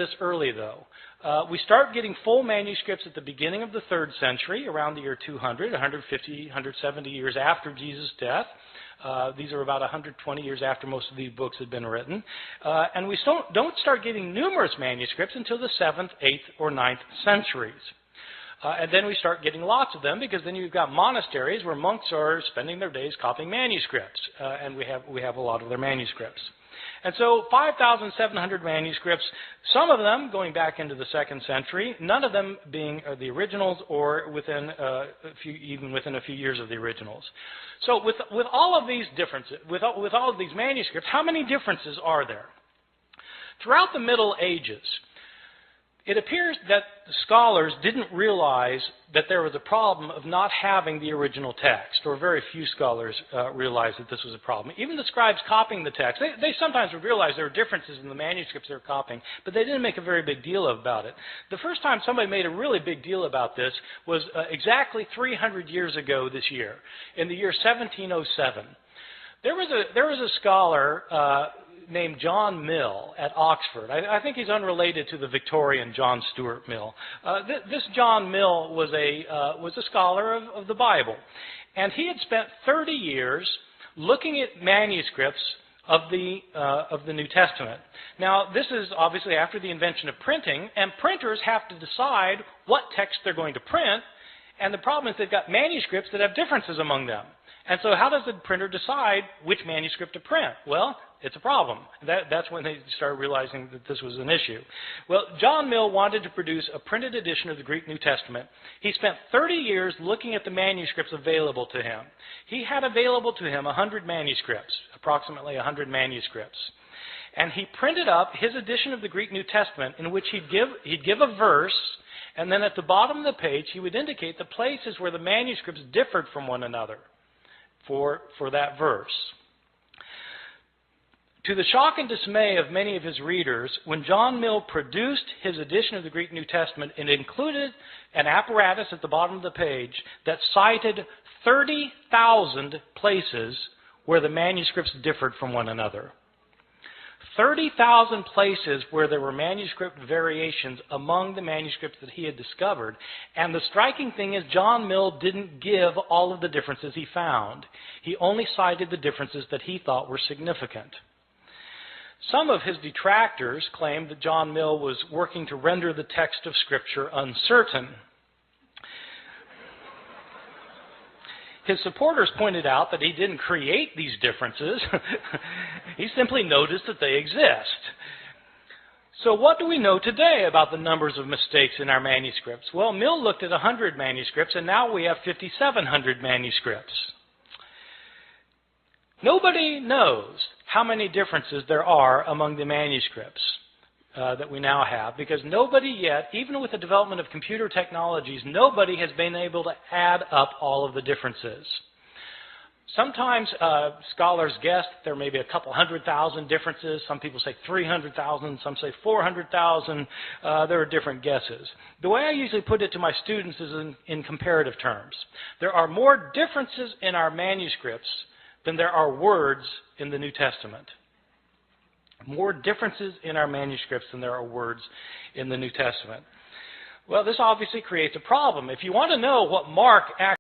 this early, though. We start getting full manuscripts at the beginning of the 3rd century, around the year 200, 150, 170 years after Jesus' death. These are about 120 years after most of these books had been written. And we don't start getting numerous manuscripts until the 7th, 8th, or 9th centuries. And then we start getting lots of them, because then you've got monasteries where monks are spending their days copying manuscripts. And we have a lot of their manuscripts. And so 5,700 manuscripts, some of them going back into the 2nd century, none of them being the originals, or within even within a few years of the originals. So with all of these differences, with all of these manuscripts, how many differences are there? Throughout the Middle Ages, it appears that the scholars didn't realize that there was a problem of not having the original text, or very few scholars realized that this was a problem. Even the scribes copying the text, they sometimes would realize there were differences in the manuscripts they were copying, but they didn't make a very big deal about it. The first time somebody made a really big deal about this was exactly 300 years ago this year, in the year 1707. There was a scholar named John Mill at Oxford. I think he's unrelated to the Victorian John Stuart Mill. This John Mill was a scholar of the Bible, and he had spent 30 years looking at manuscripts of the New Testament. Now, this is obviously after the invention of printing, and printers have to decide what text they're going to print, and the problem is they've got manuscripts that have differences among them. And so how does the printer decide which manuscript to print? Well, it's a problem. That's when they started realizing that this was an issue. Well, John Mill wanted to produce a printed edition of the Greek New Testament. He spent 30 years looking at the manuscripts available to him. He had available to him 100 manuscripts, approximately 100 manuscripts. And he printed up his edition of the Greek New Testament, in which he'd give a verse, and then at the bottom of the page he would indicate the places where the manuscripts differed from one another for that verse. To the shock and dismay of many of his readers, when John Mill produced his edition of the Greek New Testament, it included an apparatus at the bottom of the page that cited 30,000 places where the manuscripts differed from one another. 30,000 places where there were manuscript variations among the manuscripts that he had discovered. And the striking thing is, John Mill didn't give all of the differences he found. He only cited the differences that he thought were significant. Some of his detractors claimed that John Mill was working to render the text of Scripture uncertain. His supporters pointed out that he didn't create these differences. He simply noticed that they exist. So what do we know today about the numbers of mistakes in our manuscripts? Well, Mill looked at 100 manuscripts, and now we have 5,700 manuscripts. Nobody knows how many differences there are among the manuscripts that we now have, because nobody yet, even with the development of computer technologies, nobody has been able to add up all of the differences. Sometimes scholars guess that there may be a couple 100,000 differences. Some people say 300,000, some say 400,000. There are different guesses. The way I usually put it to my students is in comparative terms. There are more differences in our manuscripts than there are words in the New Testament. More differences in our manuscripts than there are words in the New Testament. Well, this obviously creates a problem. If you want to know what Mark actually